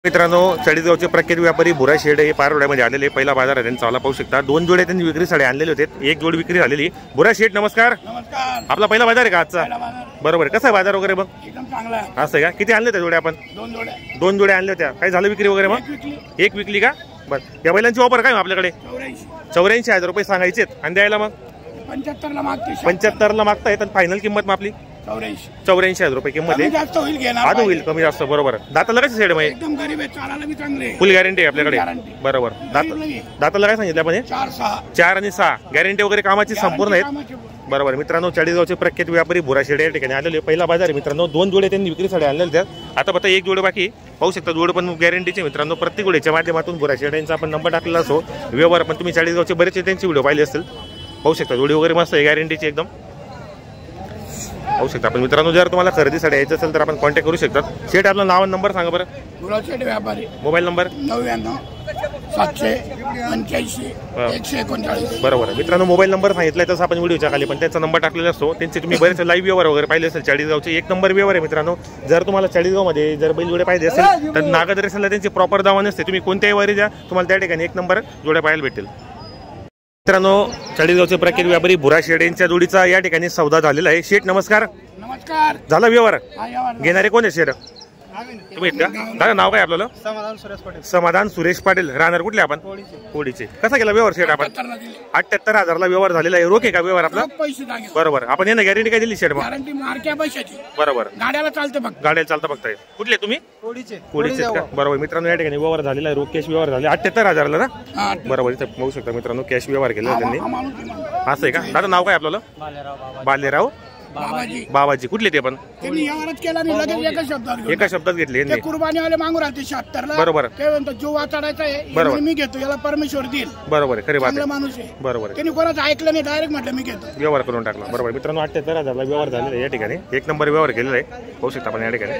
मित्रांनो, चाळीसगावचे प्रख्यात व्यापारी भुरा शेड हे पारोड्यामध्ये आलेले पहिला बाजार आहे त्यांचा पाहू शकता। दोन जोडे त्यांनी विक्रीसाठी आणलेले होते, एक जोड विक्री झालेली। भुरा शेड नमस्कार। नमस्कार। आपला पहिला बाजार आहे का आजचा? बरोबर, कसा आहे बाजार वगैरे? मग एकदम चांगला आहे। असं का? किती आणले त्या जोडे आपण? दोन जोडे आणले होत्या। काय झालं विक्री वगैरे? मग एक विकली का? बरं, या बैलांची ऑफर काय आपल्याकडे? 84,000 रुपये सांगायचे आणि द्यायला मग 75ला मागते। 75ला मागतायत आणि फायनल किंमत मग आपली 84,000 रुपये किंमत आहे। जास्त होईल घेणार, आज होईल कमी जास्त। बरोबर, दाताला कसं शेड? मग एकदम गरीब आहे, चालायला बी चांगले, फुल गॅरंटी आहे आपल्याकडे। बरोबर, दाताला काय सांगितलं आपण? 4 आणि 6 गॅरंटी वगैरे कामाची संपूर्ण आहेत। बरोबर मित्रांनो, चाळीसगावचे प्रख्यात व्यापारी भुरा शेड या ठिकाणी आलेले पहिला बाजार आहे मित्रांनो। दोन जोडे त्यांनी विक्रीसाठी आणलेले त्यात। आता फक्त एक जोडे बाकी पाहू शकता। जोड पण गॅरंटीचे मित्रांनो। प्रत्येक जोडीच्या माध्यमातून भुरा शेड यांचा आपण नंबर टाकलेला असो। व्यवहार पण तुम्ही चाळीसगावचे बरेचसे त्यांचे व्हिडिओ पाहिले असतील, पाहू शकता। जोडी वगैरे मस्त आहे, गॅरंटीची एकदम पाहू शकता आपण मित्रांनो। जर तुम्हाला खरेदीसाठी यायचं असेल तर आपण कॉन्टॅक्ट करू शकता। शेट आपला नाव आणि नंबर सांगा बरं। भुरा शेड व्यापारी, मोबाईल नंबर 99 785 139। बरोबर मित्रांनो, मोबाईल नंबर सांगितलाय तसं आपण व्हिडिओच्या खाली पण त्यांचा नंबर टाकलेला असतो। त्यांचे तुम्ही बरेच लाईव्ह व्यवहार वगैरे पाहिले असेल। चाळीसगावचे एक नंबर व्यवहार आहे मित्रांनो। जर तुम्हाला चाळीसगावमध्ये जर बैल जोडे पाहिजे असेल तर नागद रेसला त्यांची प्रॉपर दावा नसते। तुम्ही कोणत्याही वारी द्या, तुम्हाला त्या ठिकाणी एक नंबर जोड्या पाहायला भेटेल। मित्रांनो, चाळीसगावचे प्रख्यात व्यापारी भुरा शेड यांच्या जोडीचा या ठिकाणी सौदा झालेला आहे। शेठ नमस्कार। नमस्कार। झाला व्यवहार? घेणारे कोण आहे शेठ? तुम्ही का? दादा नाव काय आपल्याला? समाधान सुरेश पाटील। राहणार कुठले आपण? कोडीचे। कसा केला व्यवहार शेठ आपण? 78,000ला व्यवहार झालेला आहे। रोख आहे का व्यवहार आपला? बरोबर। आपण यांना गॅरंटी काय दिली शेठ? बरोबर, गाड्याला चालते बघ, गाड्याला चालतं बघताय। कुठले तुम्ही? कोडीचे का? बरोबर मित्रांनो, या ठिकाणी व्यवहार झालेला आहे। रोख कॅश व्यवहार झाले 78,000ला ना? बरोबर, इथे पाहू शकता मित्रांनो, कॅश व्यवहार केला त्यांनी। असं आहे का? दादा नाव काय आपल्याला? बालेराव बाबाजी। कुठले ते पण? एका शब्दात घेतले। कुर्बानीवाले मागू राहते 76ला। बरोबर, जीव वाचडायचा आहे, मी घेतो, याला परमेश्वर देईल। बरोबर, खरी बात आहे। माणूस आहे, बरोबर। त्यांनी कोणाचं ऐकलं नाही, डायरेक्ट म्हटलं मी घेतो, व्यवहार करून टाकला। बरोबर मित्रांनो, 78,000ला व्यवहार झालेला आहे। या ठिकाणी एक नंबर व्यवहार केलेला आहे, पाहू शकता आपण या ठिकाणी।